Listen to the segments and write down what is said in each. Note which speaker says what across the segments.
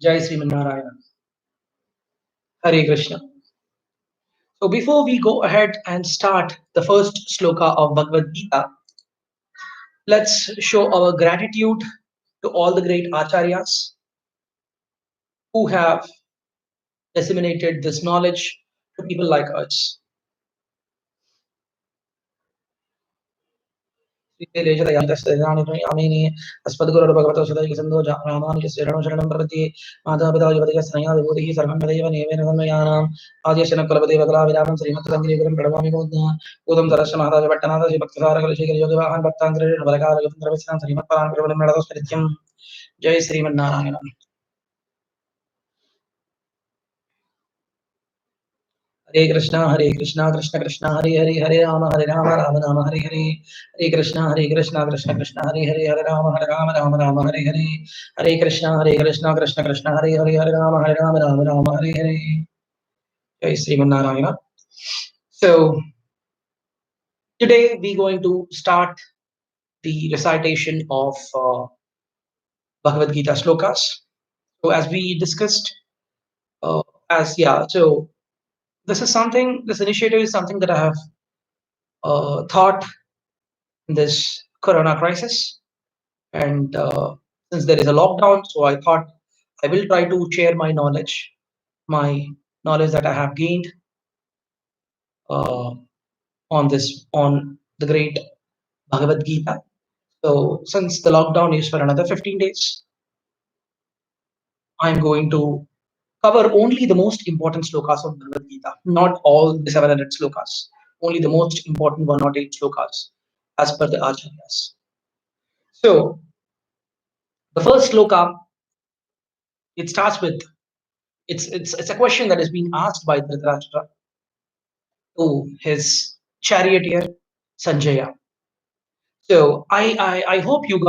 Speaker 1: Jai Srimanarayana. Hare Krishna. So before we go ahead and start the first sloka of Bhagavad Gita, let's show our gratitude to all the great acharyas who have disseminated this knowledge to people like us. अस्मद्गुरोर् भगवतो सदैकसन्धो रामानुजस्य शरणं प्रपद्ये मातापितायुवतिकस्नया विभूतिः सर्वं तदेव नियमेन संयानाम् आद्यस्य न कुलपति वकलाविरामं श्रीमत्तङ्गिरिगुरुं प्रणमामि मोद्ना ऊतं तरस्य महदाय भट्टनाथ श्रीभक्तसारकलशेखरयोगिवाहन् भक्ताङ्गिरिवरकालयं श्रीमत्पराङ्गिरिवलं नडदस्मृत्यं जय Sriman Narayana. Hare Krishna, Krishna Krishna, Hare Hare, Hare Rama, Rama Hare Hare, Hare Krishna, Krishna Krishna, Hare Hare, Hare Rama, Rama Hare Hare, Hare Krishna, Krishna Krishna, Hare Hare, Hare Rama, Rama Hare Hare. Jai Sriman Narayana. So today we're going to start the recitation of Bhagavad Gita slokas. So as we discussed, so this initiative is something that I have thought in this corona crisis. And since there is a lockdown, so I thought I will try to share my knowledge that I have gained on the great Bhagavad Gita. So since the lockdown is for another 15 days, I'm going to cover only the most important slokas of Bhagavad Gita, not all the 700 slokas, only the most important 108 slokas as per the acharyas. So the first sloka, it starts with it's a question that is being asked by Dhritarashtra to his charioteer Sanjaya. So I hope you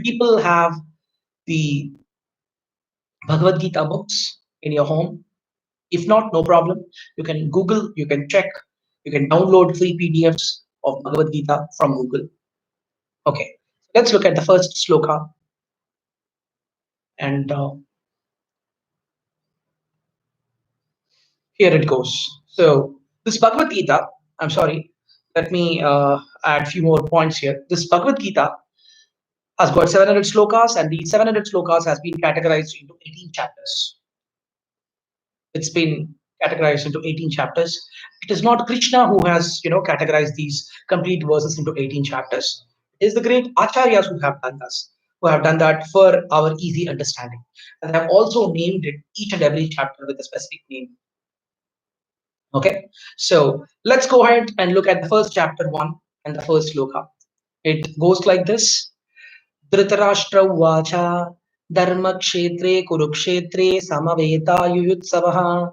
Speaker 1: people have the Bhagavad Gita books in your home. If not, no problem. You can Google, you can check, you can download free PDFs of Bhagavad Gita from Google. Okay, let's look at the first sloka. And here it goes. So this Bhagavad Gita, I'm sorry, let me add a few more points here. This Bhagavad Gita has got 700 slokas, and these 700 slokas has been categorized into 18 chapters. It's been categorized into 18 chapters. It is not Krishna who has categorized these complete verses into 18 chapters. It is the great acharyas who have done this, who have done that for our easy understanding, and have also named it each and every chapter with a specific name. Okay, so let's go ahead and look at the first chapter 1 and the first sloka. It goes like this. dhrtarastra uvaca dharma-ksetre kuru-ksetre samaveta-yuyutsavah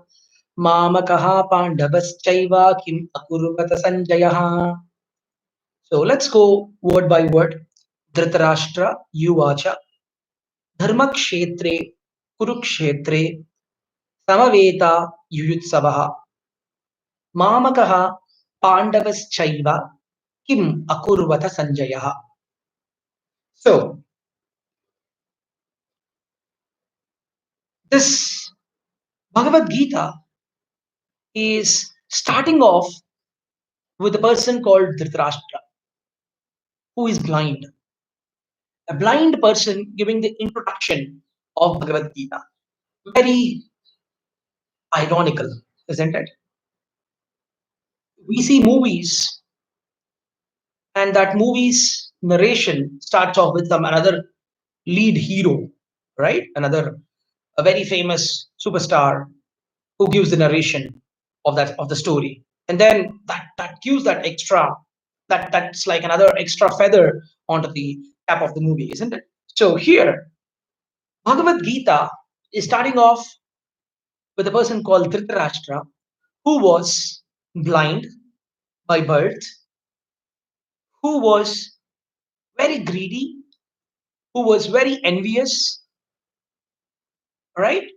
Speaker 1: mamakaha pandavaschaiva kim akurvata sanjayah. So let's go word by word. Dhritarashtra uvaca dharma-ksetre kuru-ksetre samaveta yuyutsavah mamakaha pandavaschaiva kim akurvata sanjayah. So this Bhagavad Gita is starting off with a person called Dhritarashtra, who is blind. A blind person giving the introduction of Bhagavad Gita. Very ironical, isn't it? We see movies, and that movie's narration starts off with another lead hero, right? A very famous superstar who gives the narration of the story, and then that gives that extra that's like another extra feather onto the cap of the movie, isn't it? So here Bhagavad Gita is starting off with a person called Dhritarashtra, who was blind by birth, who was very greedy, who was very envious, right?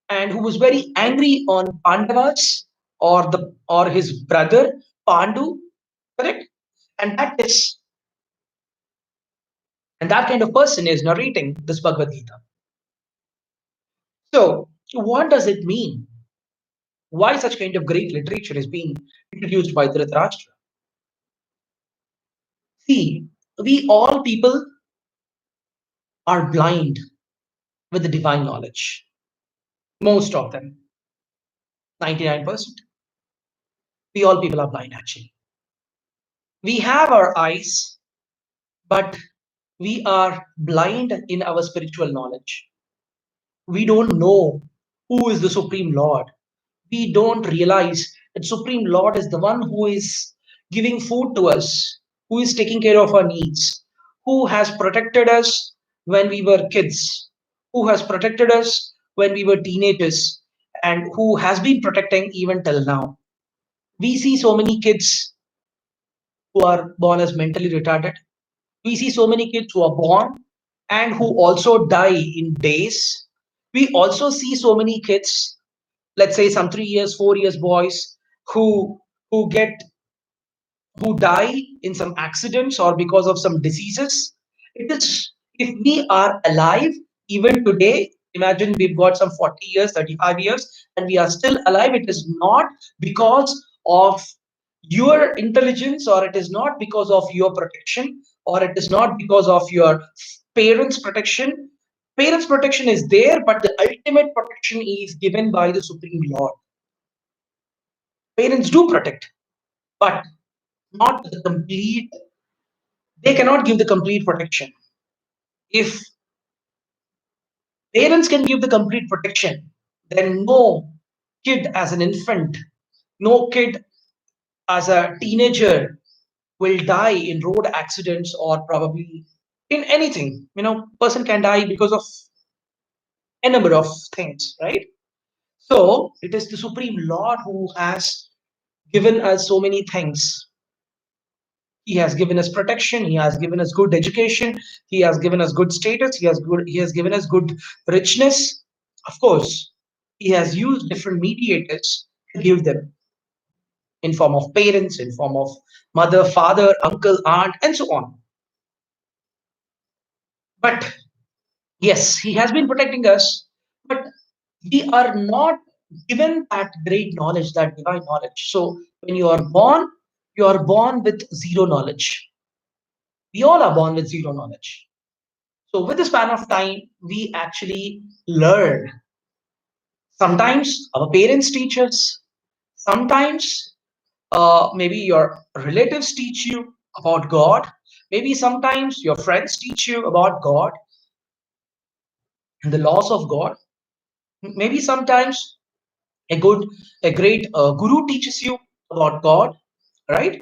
Speaker 1: And who was very angry on Pandavas or his brother Pandu, correct? And that kind of person is narrating this Bhagavad Gita. So, what does it mean? Why such kind of great literature is being introduced by Dhritarashtra? See, we all people are blind with the divine knowledge. Most of them, 99%. We all people are blind actually. We have our eyes, but we are blind in our spiritual knowledge. We don't know who is the Supreme Lord. We don't realize that Supreme Lord is the one who is giving food to us, who is taking care of our needs, who has protected us when we were kids, who has protected us when we were teenagers, and who has been protecting even till now. We see so many kids who are born as mentally retarded. We see so many kids who are born and who also die in days. We also see so many kids, let's say some 3 years, 4 years boys who get who die in some accidents or because of some diseases. It is, if we are alive even today, imagine we've got some 40 years, 35 years, and we are still alive. It is not because of your intelligence, or it is not because of your protection, or it is not because of your parents' protection. Parents' protection is there, but the ultimate protection is given by the Supreme Lord. Parents do protect, but not the complete, they cannot give the complete protection. If parents can give the complete protection, then no kid as an infant, no kid as a teenager will die in road accidents or probably in anything. Person can die because of a number of things, right? So it is the Supreme Lord who has given us so many things. He has given us protection. He has given us good education. He has given us good status. He has given us good richness. Of course, he has used different mediators to give them in form of parents, in form of mother, father, uncle, aunt, and so on. But yes, he has been protecting us, but we are not given that great knowledge, that divine knowledge. So when you are born with zero knowledge. We all are born with zero knowledge. So with the span of time, we actually learn. Sometimes our parents teach us. Sometimes maybe your relatives teach you about God. Maybe sometimes your friends teach you about God and the laws of God. Maybe sometimes a great guru teaches you about God, right?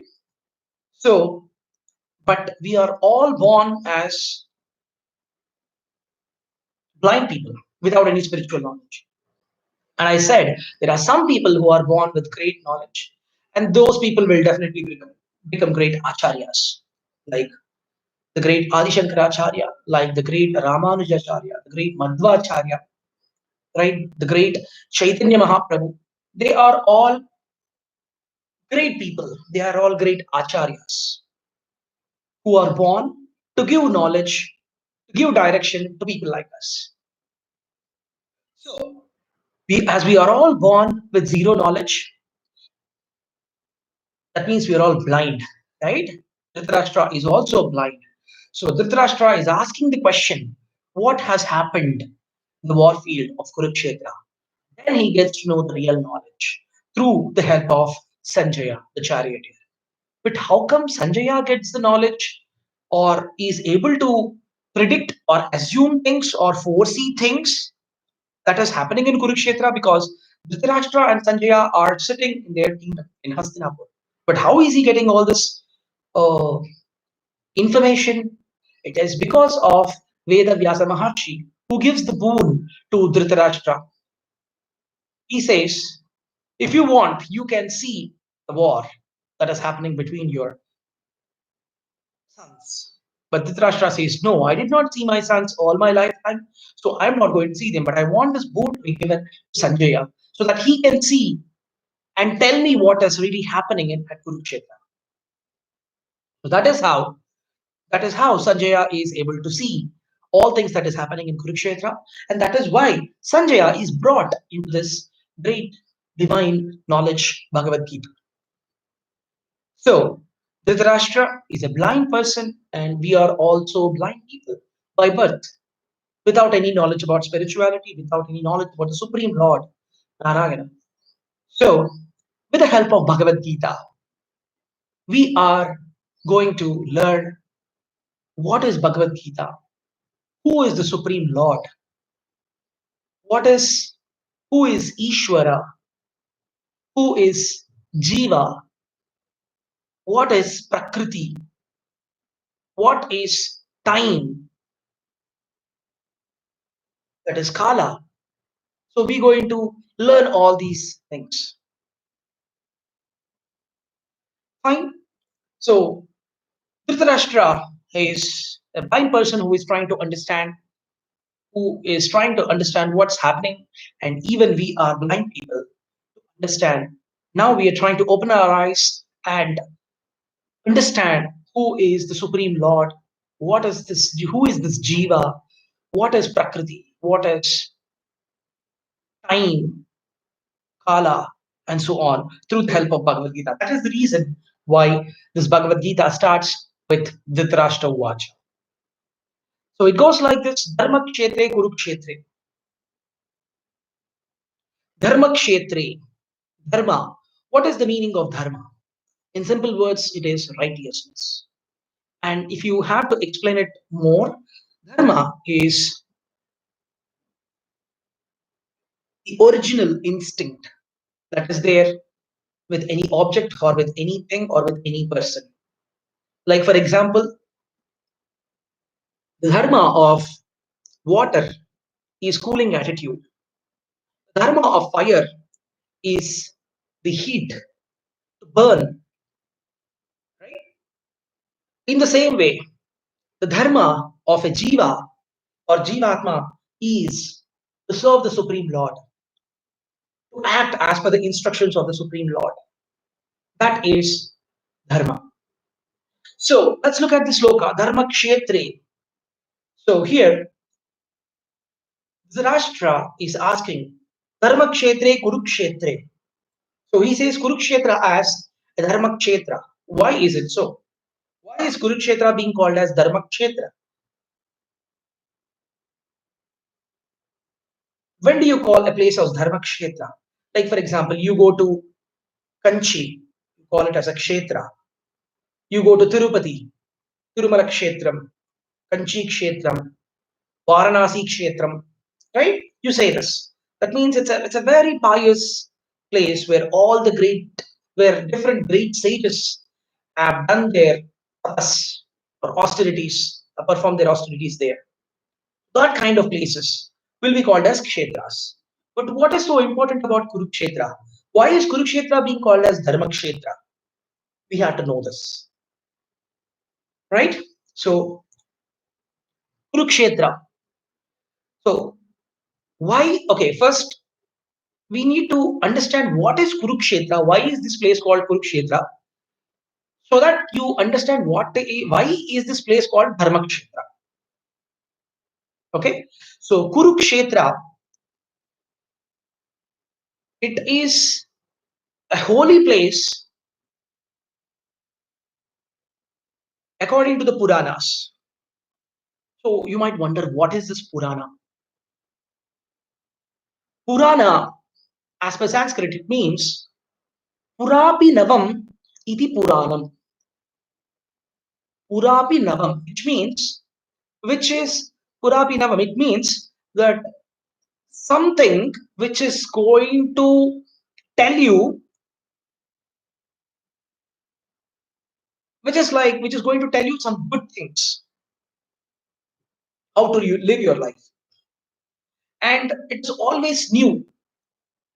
Speaker 1: So, but we are all born as blind people without any spiritual knowledge. And I said, there are some people who are born with great knowledge, and those people will definitely become great acharyas, like the great Adi Shankaracharya, like the great Ramanujacharya, the great Madhvacharya, right? The great Chaitanya Mahaprabhu. They are all great people. They are all great acharyas who are born to give knowledge, to give direction to people like us. So, as we are all born with zero knowledge, that means we are all blind, right? Dhritarashtra is also blind. So Dhritarashtra is asking the question, what has happened in the war field of Kurukshetra? Then he gets to know the real knowledge through the help of Sanjaya, the charioteer. But how come Sanjaya gets the knowledge or is able to predict or assume things or foresee things that is happening in Kurukshetra? Because Dhritarashtra and Sanjaya are sitting in their kingdom in Hastinapur. But how is he getting all this uh, information? It is because of Veda Vyasa Maharshi, who gives the boon to Dhritarashtra. He says, if you want, you can see the war that is happening between your sons. But Dhritarashtra says, no, I did not see my sons all my lifetime, so I'm not going to see them. But I want this boon to be given to Sanjaya so that he can see and tell me what is really happening at Kurukshetra. So that is how Sanjaya is able to see all things that is happening in Kurukshetra, and that is why Sanjaya is brought into this great divine knowledge Bhagavad Gita. So Dhritarashtra is a blind person, and we are also blind people by birth, without any knowledge about spirituality, without any knowledge about the Supreme Lord, Narayana. So, with the help of Bhagavad Gita, we are going to learn what is Bhagavad Gita, who is the Supreme Lord, who is Ishvara, who is Jiva, what is Prakriti, what is time, that is Kala. So we're going to learn all these things. Fine. So Dhritarashtra is a blind person who is trying to understand, what's happening, and even we are blind people to understand. Now we are trying to open our eyes and understand who is the Supreme Lord, what is this, who is this Jiva, what is Prakriti, what is time, Kala, and so on, through the help of Bhagavad Gita. That is the reason why this Bhagavad Gita starts with Dhritarashtra uvaca. So it goes like this: dharma-ksetre, kuru-ksetre. Dharma-ksetre. Dharma. What is the meaning of dharma? In simple words, it is righteousness. And if you have to explain it more, dharma is the original instinct that is there with any object or with anything or with any person. Like, for example, the dharma of water is cooling attitude. The dharma of fire is the heat to burn. Right? In the same way, the dharma of a jiva or jivatma is to serve the Supreme Lord, to act as per the instructions of the Supreme Lord. That is dharma. So let's look at the sloka, dharma-ksetre. So here, Dhritarashtra is asking, dharma-ksetre, kuru-ksetre. So he says Kurukshetra as a dharma-ksetra. Why is it so? Why is Kurukshetra being called as dharma-ksetra? When do you call a place as dharma-ksetra? Like, for example, you go to Kanchi, you call it as a kshetra. You go to Tirupati, Tirumala Kshetram, Kanchi Kshetram, Varanasi Kshetram, right? You say this. That means it's a very pious place where different great sages have done their tapas or austerities, performed their austerities there. That kind of places will be called as kshetras. But what is so important about Kurukshetra? Why is Kurukshetra being called as dharma-kshetra? We have to know this, right? So Kurukshetra. So why? Okay, first we need to understand what is Kurukshetra. Why is this place called Kurukshetra? So that you understand why is this place called Dharma-kshetra. Okay, so Kurukshetra, it is a holy place according to the Puranas. So you might wonder, what is this Purana? Purana, as per Sanskrit, it means Purapi Navam iti Puranam. Purapi Navam, which is Purapi Navam. It means that something which is going to tell you, which is going to tell you some good things, how to you live your life. And it's always new.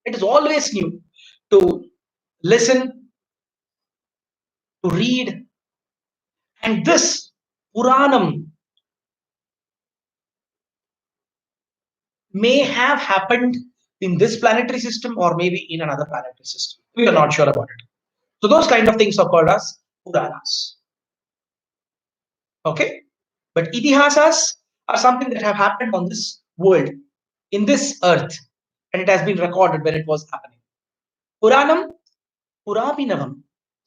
Speaker 1: It is always new to listen, to read. And this Puranam may have happened in this planetary system or maybe in another planetary system. We are not sure about it. So those kind of things are called as Puranas. Okay? But Itihasas are something that have happened on this world, in this earth, and it has been recorded when it was happening. Puranam, Purapinavam,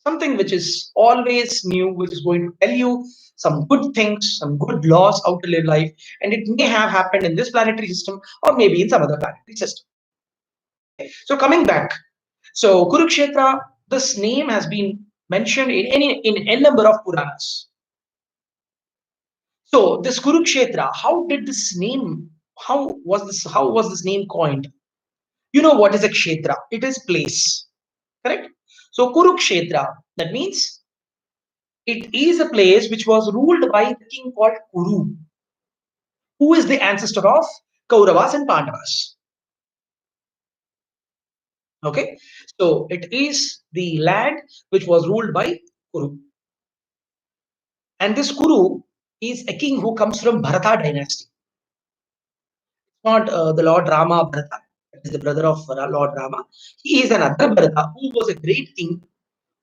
Speaker 1: something which is always new, which is going to tell you some good things, some good laws, how to live life, and it may have happened in this planetary system or maybe in some other planetary system. Okay, so coming back, so Kurukshetra, this name has been mentioned in a number of Puranas. So this Kurukshetra, how did this name? How was this name coined? You know what is a kshetra? It is place, correct? So Kurukshetra, that means it is a place which was ruled by the king called Kuru, who is the ancestor of Kauravas and Pandavas. Okay, so it is the land which was ruled by Kuru, and this Kuru is a king who comes from Bharata dynasty. Not the Lord Rama Bharata, that is the brother of Lord Rama. He is another Bharata who was a great king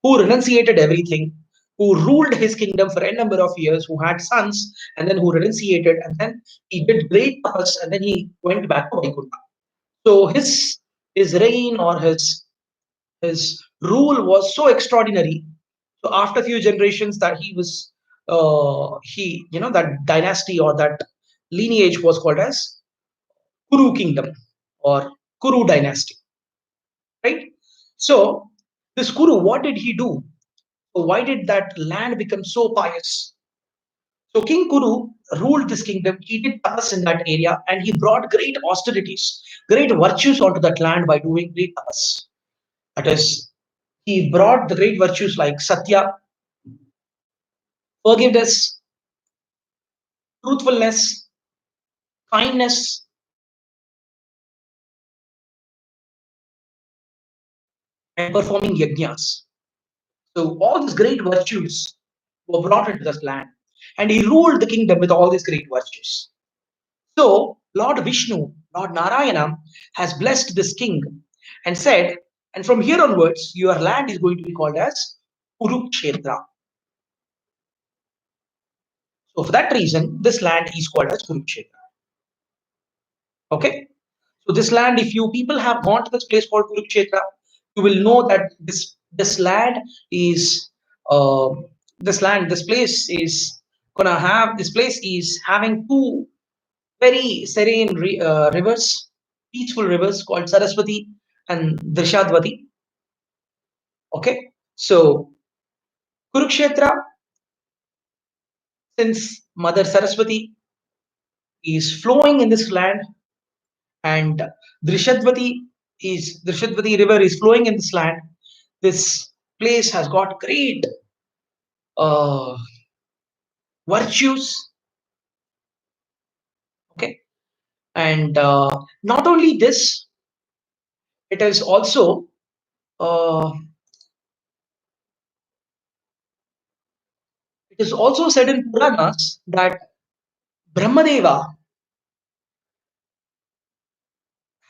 Speaker 1: who renunciated everything, who ruled his kingdom for a number of years, who had sons, and then who renunciated, and then he did great tapas, and then he went back to Vaikuntha. So his reign or his rule was so extraordinary. So after a few generations, that that dynasty or that lineage was called as Kuru kingdom or Kuru dynasty, right? So this Kuru, what did he do? So why did that land become so pious? So King Kuru ruled this kingdom. He did tapas in that area, and he brought great austerities, great virtues onto that land by doing great tapas. That is, he brought the great virtues like satya, forgiveness, truthfulness, kindness, and performing yajnas. So all these great virtues were brought into this land, and he ruled the kingdom with all these great virtues. So Lord Vishnu, Lord Narayana, has blessed this king and said, and from here onwards, your land is going to be called as Kuru-ksetre. So for that reason, this land is called as Kuru-ksetre. Okay. So this land, if you people have gone to this place called Kuru-ksetre, you will know that this land is uh, this place is this place is having two very serene rivers, peaceful rivers called Saraswati and Drishadvati. Okay, so Kurukshetra, since Mother Saraswati is flowing in this land, and Drishadvati river is flowing in this land, this place has got great uh, virtues. Okay, and not only this, it is also uh, said in Puranas that Brahmadeva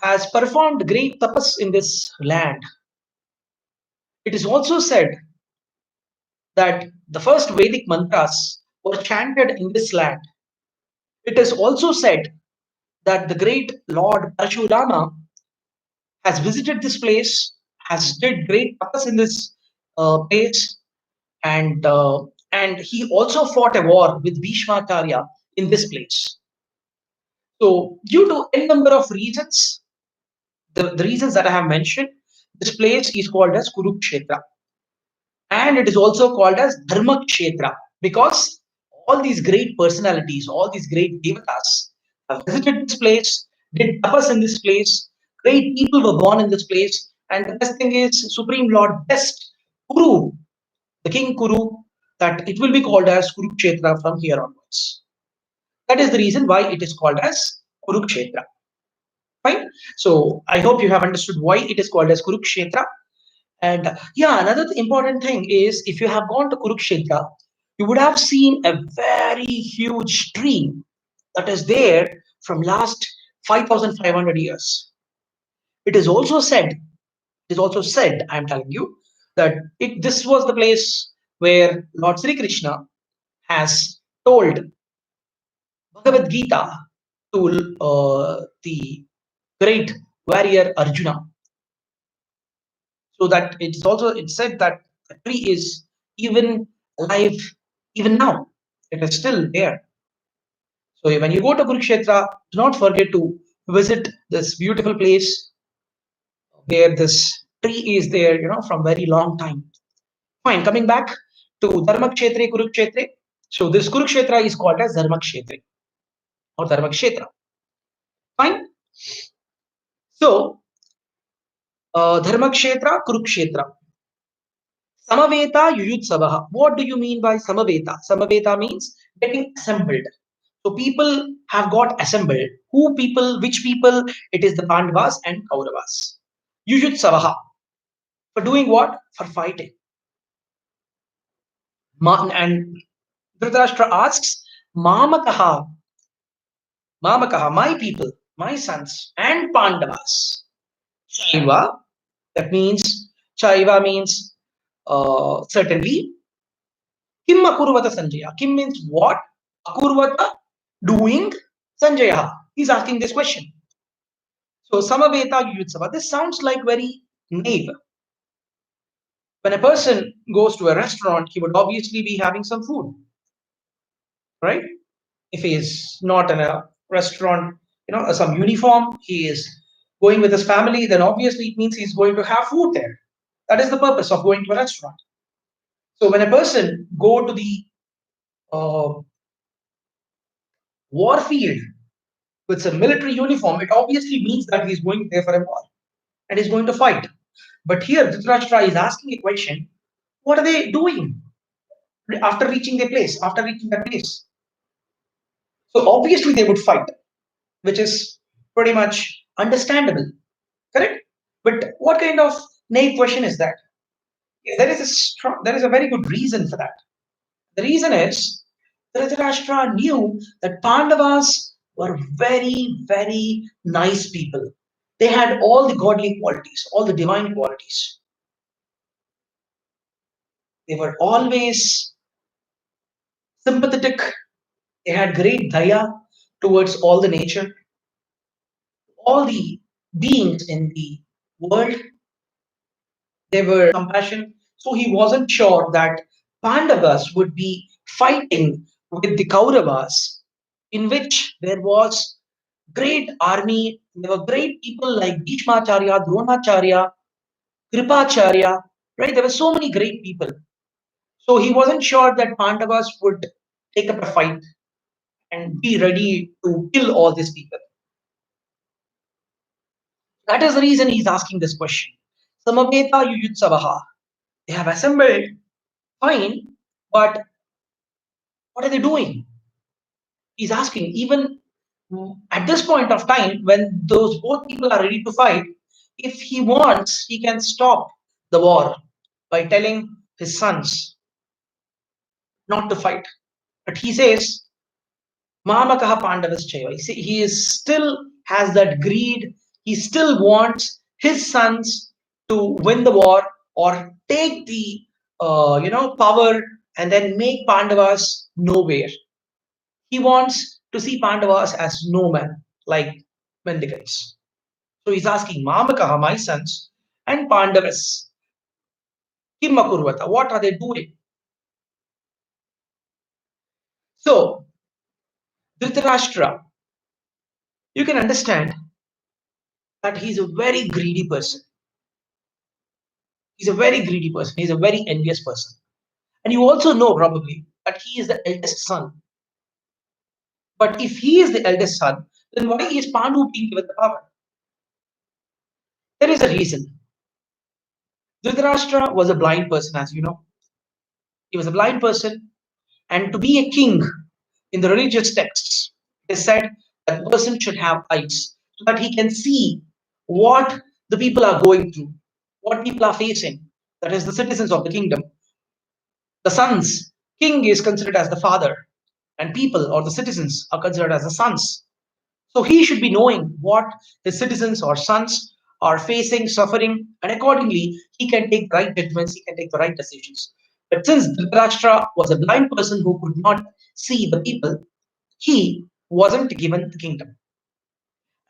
Speaker 1: has performed great tapas in this land. It is also said that the first Vedic mantras were chanted in this land. It is also said that the great Lord Parashurama has visited this place, has did great tapas in this place, and he also fought a war with Bhishmacharya in this place. So, due to a number of reasons, the reasons that I have mentioned, this place is called as Kuru-ksetra. And it is also called as dharma-ksetre because all these great personalities, all these great devatas have visited this place, did tapas in this place, great people were born in this place, and the best thing is Supreme Lord blessed Kuru, the King Kuru, that it will be called as Kuru-ksetra from here onwards. That is the reason why it is called as Kuru-ksetra. Fine. So I hope you have understood why it is called as Kuru-ksetra. And yeah, another important thing is if you have gone to Kurukshetra, you would have seen a very huge tree that is there from last 5,500 years. It is also said, I'm telling you, that this was the place where Lord Sri Krishna has told Bhagavad Gita to the great warrior Arjuna, so that it's said that the tree is even alive even now. It is still there. So when you go to Kurukshetra, do not forget to visit this beautiful place where this tree is there, from very long time. Fine, coming back to dharma-ksetre, kuru-ksetre. So this Kurukshetra is called as dharma-ksetre or dharma-ksetra. Fine. So dharma-kshetra, kuru-kshetra. Samaveta yuyutsavaha. What do you mean by samaveta? Samaveta means getting assembled. So people have got assembled. Who people? Which people? It is the Pandavas and Kauravas. Yuyutsavaha. For doing what? For fighting. And Dhritarashtra asks, Mamakaha, Mamakaha, my people, my sons, and Pandavas. Chaiva, that means, Chaiva means certainly. Kim akurvata Sanjaya. Kim means what? Akurvata, doing Sanjaya. He's asking this question. So, Samaveta Yuyutsava. This sounds like very naive. When a person goes to a restaurant, he would obviously be having some food, right? If he is not in a restaurant, some uniform, he is going with his family, then obviously it means he's going to have food there. That is the purpose of going to a restaurant. So when a person go to the war field with a military uniform, it obviously means that he's going there for a war and he's going to fight. But here Dhritarashtra is asking a question: what are they doing after reaching their place? After reaching that place, so obviously they would fight, which is pretty much understandable, correct? But what kind of naive question is that? There is a very good reason for that. The reason is Dhritarashtra knew that Pandavas were very, very nice people. They had all the godly qualities, all the divine qualities. They were always sympathetic. They had great daya towards all the nature, all the beings in the world. They were compassion. So he wasn't sure that Pandavas would be fighting with the Kauravas, in which there was great army. There were great people like Bhishmacharya, Dronacharya, Kripacharya, right? There were so many great people. So he wasn't sure that Pandavas would take up a fight and be ready to kill all these people. That is the reason he's asking this question. Samaveta Yuyutsavaha. They have assembled, fine, but what are they doing? He's asking, even at this point of time, when those both people are ready to fight, if he wants, he can stop the war by telling his sons not to fight. But he says, Mamakaha Pandavas Chaiva. He is still has that greed. He still wants his sons to win the war or take the power and then make Pandavas nowhere. He wants to see Pandavas as no man, like mendicants. So he's asking, Mamakaha, my sons, and Pandavas, Kimmakurvata, what are they doing? So, Dhritarashtra, you can understand that he's a very greedy person. He's a very greedy person. He's a very envious person. And you also know probably that he is the eldest son. But if he is the eldest son, then why is Pandu being given the power? There is a reason. Dhritarashtra was a blind person, as you know. He was a blind person. And to be a king in the religious texts, it is said that the person should have eyes so that he can see what the people are going through, what people are facing. That is the citizens of the kingdom. The sons, king is considered as the father, and people or the citizens are considered as the sons. So he should be knowing what his citizens or sons are facing, suffering, and accordingly, he can take right judgments, he can take the right decisions. But since Dhritarashtra was a blind person who could not see the people, he wasn't given the kingdom.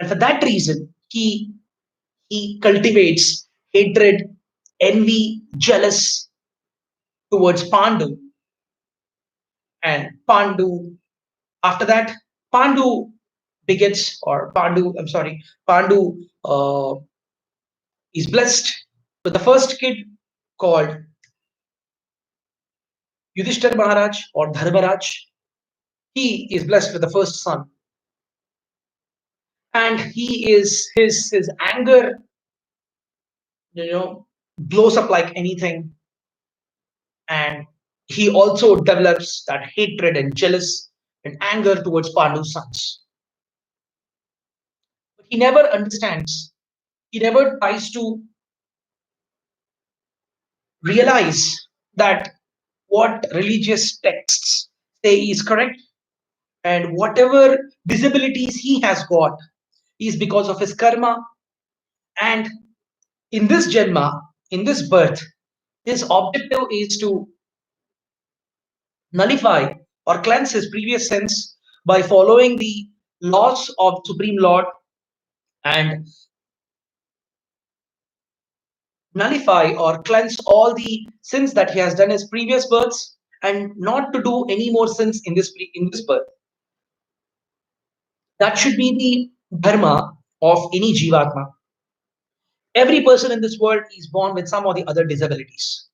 Speaker 1: And for that reason, he cultivates hatred, envy, jealous towards Pandu. And Pandu, after that, Pandu begets, or Pandu, I'm sorry, Pandu is blessed with the first kid called Yudhishthir Maharaj or Dharmaraj. He is blessed with the first son. And he is his anger, blows up like anything. And he also develops that hatred and jealous and anger towards Pandu's sons. But he never understands. He never tries to realize that what religious texts say is correct, and whatever disabilities he has got is because of his karma. And in this janma, in this birth, his objective is to nullify or cleanse his previous sins by following the laws of Supreme Lord, and nullify or cleanse all the sins that he has done in his previous births, and not to do any more sins in this birth. That should be the dharma of any jivatma. Every person in this world is born with some or the other disabilities.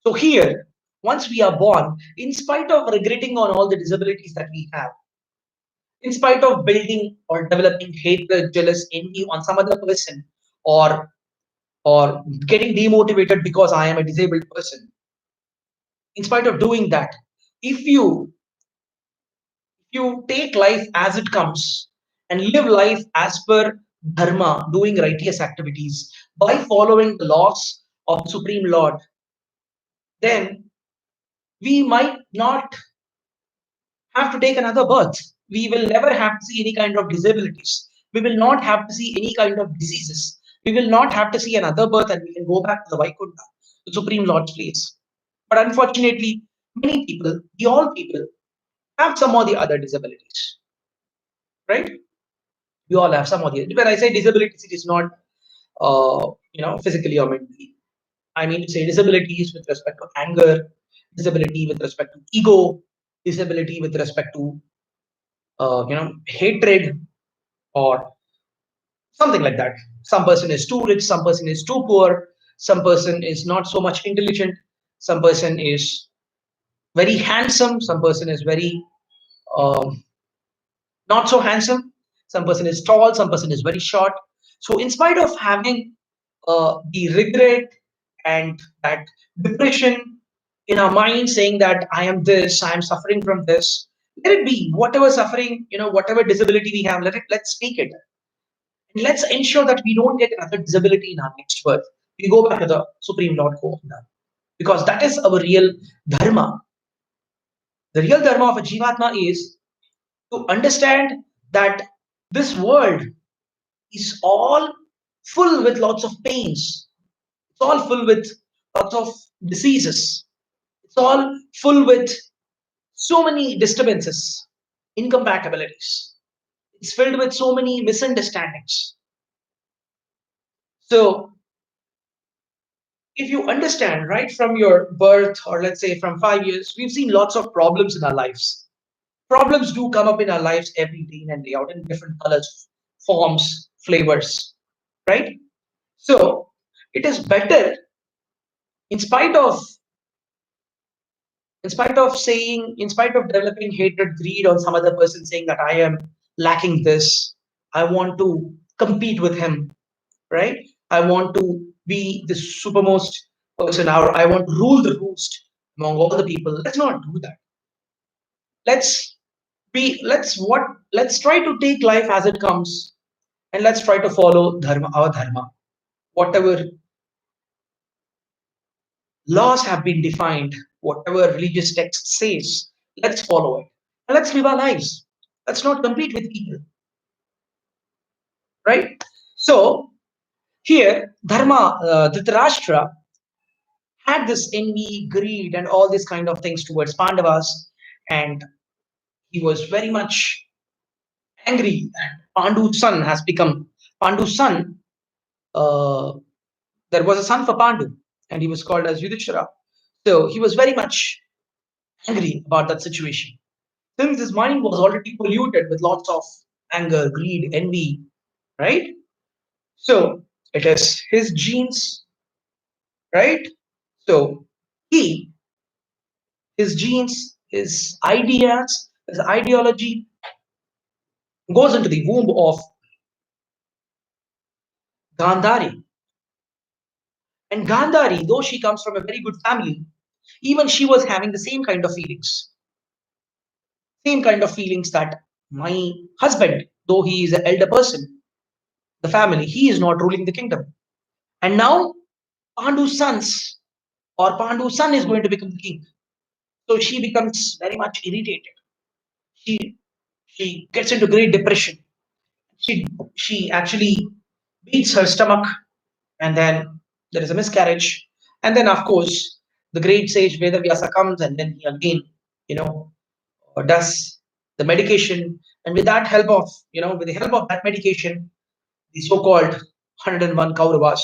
Speaker 1: So here, once we are born, in spite of regretting on all the disabilities that we have, in spite of building or developing hatred, jealous, envy on some other person, or getting demotivated because I am a disabled person, in spite of doing that, if you take life as it comes and live life as per dharma, doing righteous activities by following the laws of the Supreme Lord, then we might not have to take another birth. We will never have to see any kind of disabilities. We will not have to see any kind of diseases. We will not have to see another birth, and we can go back to the Vaikuntha, the Supreme Lord's place. But unfortunately, many people, all people, have some or the other disabilities, right? We all have some or the other. When I say disabilities, it is not, physically or mentally. I mean to say disabilities with respect to anger, disability with respect to ego, disability with respect to hatred, or something like that. Some person is too rich, some person is too poor, some person is not so much intelligent, some person is very handsome, some person is very um, not so handsome, some person is tall, some person is very short. So in spite of having the regret and that depression in our mind, saying that I am this, I am suffering from this, let it be. Whatever suffering, whatever disability we have, let's take it. And let's ensure that we don't get another disability in our next birth. We go back to the Supreme Lord Govinda, because that is our real dharma. The real dharma of a jivatma is to understand that this world is all full with lots of pains. It's all full with lots of diseases. It's all full with so many disturbances, incompatibilities. It's filled with so many misunderstandings. So if you understand right from your birth, or let's say from 5 years, we've seen lots of problems in our lives. Problems do come up in our lives every day in and day out in different colors, forms, flavors, right? So it is better, in spite of saying, in spite of developing hatred, greed on some other person, saying that I am lacking this, I want to compete with him, right? I want to be the supermost person, or I want to rule the roost among all the people. Let's not do that. Let's let's try to take life as it comes, and let's try to follow our dharma. Whatever laws have been defined, whatever religious text says, let's follow it. And let's live our lives. Let's not compete with people. Right? So here, dhrtarastra had this envy, greed, and all these kind of things towards Pandavas, and he was very much angry, and Pandu's son has become Pandu's son. Uh, there was a son for Pandu, and he was called as Yudhishthira. So he was very much angry about that situation. Since his mind was already polluted with lots of anger, greed, envy, right? So it is his genes, right? So he, his genes, his ideas, his ideology goes into the womb of Gandhari. And Gandhari, though she comes from a very good family, even she was having the same kind of feelings. Same kind of feelings that my husband, though he is an elder person, the family, he is not ruling the kingdom. And now Pandu's sons or Pandu's son is going to become the king. So she becomes very much irritated. She she gets into great depression. She she actually beats her stomach, and then there is a miscarriage. And then of course the great sage Vedavyasa comes, and then he again, you know, does the medication, and with that help of, with the help of that medication, the so-called 101 Kauravas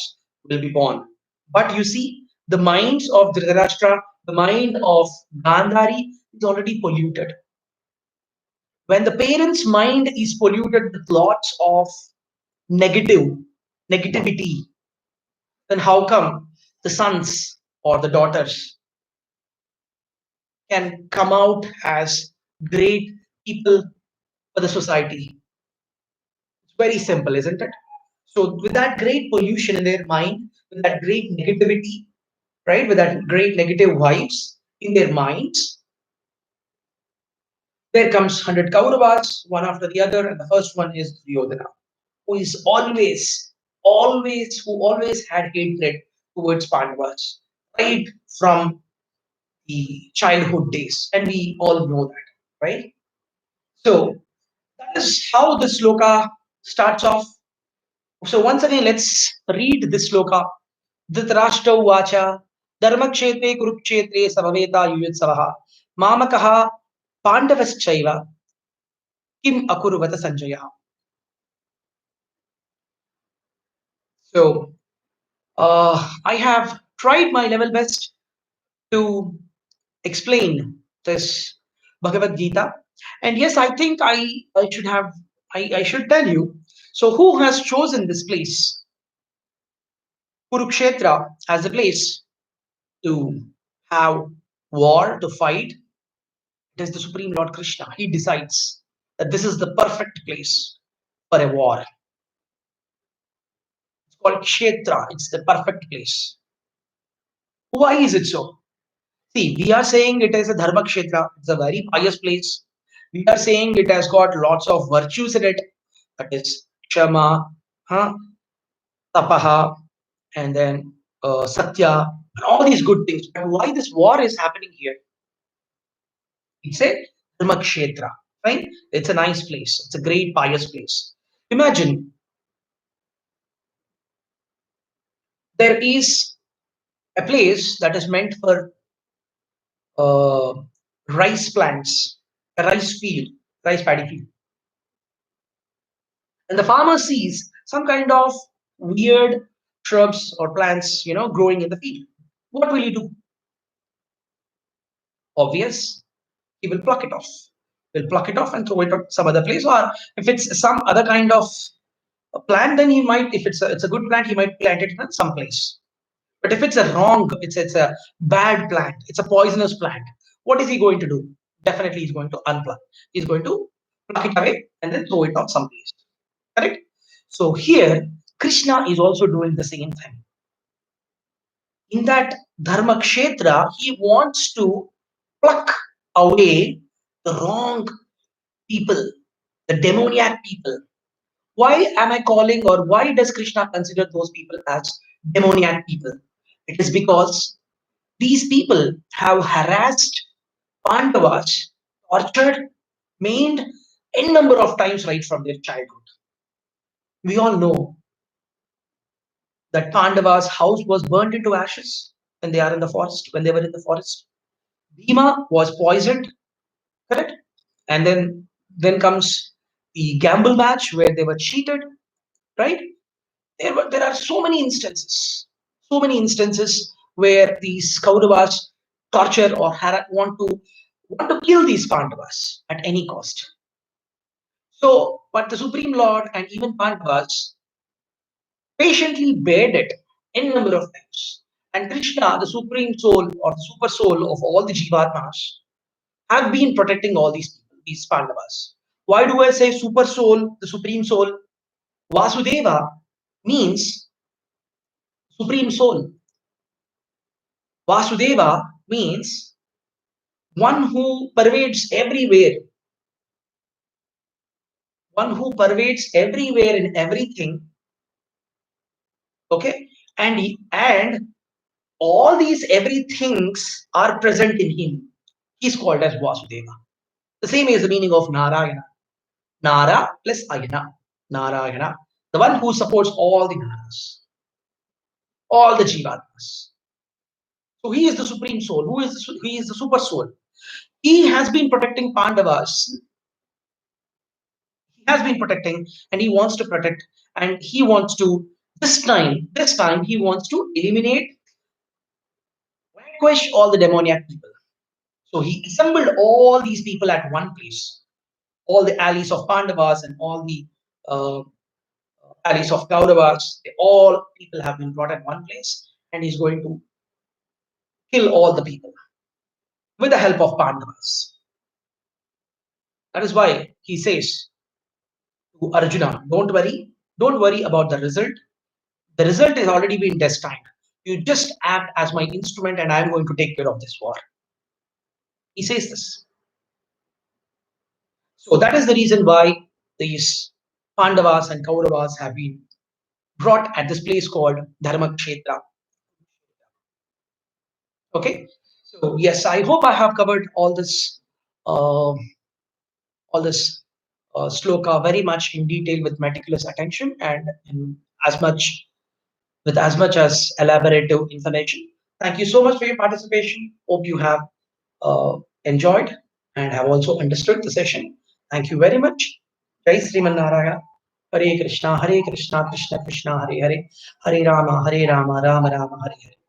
Speaker 1: will be born. But you see, the minds of Dhritarashtra, the mind of Gandhari is already polluted. When the parent's mind is polluted with lots of negative negativity, then how come the sons or the daughters can come out as great people for the society? It's very simple, isn't it? So with that great pollution in their mind, with that great negativity, right, with that great negative vibes in their minds, there comes 100 Kauravas, one after the other, and the first one is Duryodhana, who is who always had hatred towards Pandavas, right from the childhood days, and we all know that, right? So that is how the sloka starts off. So once again, let's read this sloka. Dhritarashtra uvaca dharma-ksetre kuru-ksetre samaveta yuyutsavaha mamakaha pandavaschaiva kim akurvata sanjaya. So I have tried my level best to explain this Bhagavad Gita. And yes, I think I should have I should tell you. So who has chosen this place, Kurukshetra, as a place to have war, to fight? It is the Supreme Lord Krishna. He decides that this is the perfect place for a war. It's called Kshetra. It's the perfect place. Why is it so? See, we are saying it is a dharma-ksetra. It's a very pious place. We are saying it has got lots of virtues in it. That is Shama, huh, Tapaha, and then Satya, and all these good things. And why this war is happening here? It's a dharma-kshetra, right? It's a nice place. It's a great pious place. Imagine there is a place that is meant for uh, rice plants, a rice field, rice paddy field. And the farmer sees some kind of weird shrubs or plants, growing in the field. What will he do? Obvious, he will pluck it off. He'll pluck it off and throw it at some other place. Or if it's some other kind of a plant, then he might, if it's a good plant, he might plant it in some place. But if it's a wrong, it's a bad plant, it's a poisonous plant, what is he going to do? Definitely he's going to unplug. He's going to pluck it away and then throw it out someplace. Correct? So here, Krishna is also doing the same thing. In that dharma-kshetra, he wants to pluck away the wrong people, the demoniac people. Why am I calling, or why does Krishna consider those people as demoniac people? It is because these people have harassed Pandavas, tortured, maimed n number of times right from their childhood. We all know that Pandava's house was burnt into ashes when they are in the forest, when they were in the forest. Bhima was poisoned, correct? And then comes the gamble match where they were cheated, right? There are so many instances where these Kauravas torture or want to kill these Pandavas at any cost. So, but the Supreme Lord and even Pandavas patiently bared it n number of times. And Krishna, the supreme soul or the super soul of all the Jivatmas, have been protecting all these people, these Pandavas. Why do I say super soul, the supreme soul? Vasudeva means supreme soul. Vasudeva means one who pervades everywhere, one who pervades everywhere in everything. Okay, and all these everythings are present in him. He's called as Vasudeva. The same is the meaning of Narayana. Nara plus Ayana. Narayana, the one who supports all the Naras, all the Jivatmas. So he is the supreme soul. He is the super soul. He has been protecting Pandavas. He has been protecting, and he wants to protect, and he wants to this time he wants to eliminate, vanquish all the demoniac people. So he assembled all these people at one place, all the allies of Pandavas and all the uh, allies of Kauravas. All people have been brought at one place, and he's going to kill all the people with the help of Pandavas. That is why he says to Arjuna, don't worry about the result. The result has already been destined. You just act as my instrument, and I'm going to take care of this war. He says this. So that is the reason why these Pandavas and Kauravas have been brought at this place called dharma-ksetre. Okay. So yes, I hope I have covered uh, all this sloka very much in detail with meticulous attention and in as much with as much as elaborative information. Thank you so much for your participation. Hope you have enjoyed and have also understood the session. Thank you very much. Jai Sriman Narayana. Hare Krishna, Krishna Krishna, Hare Hare, Hare Rama, Rama Rama, Hare Hare.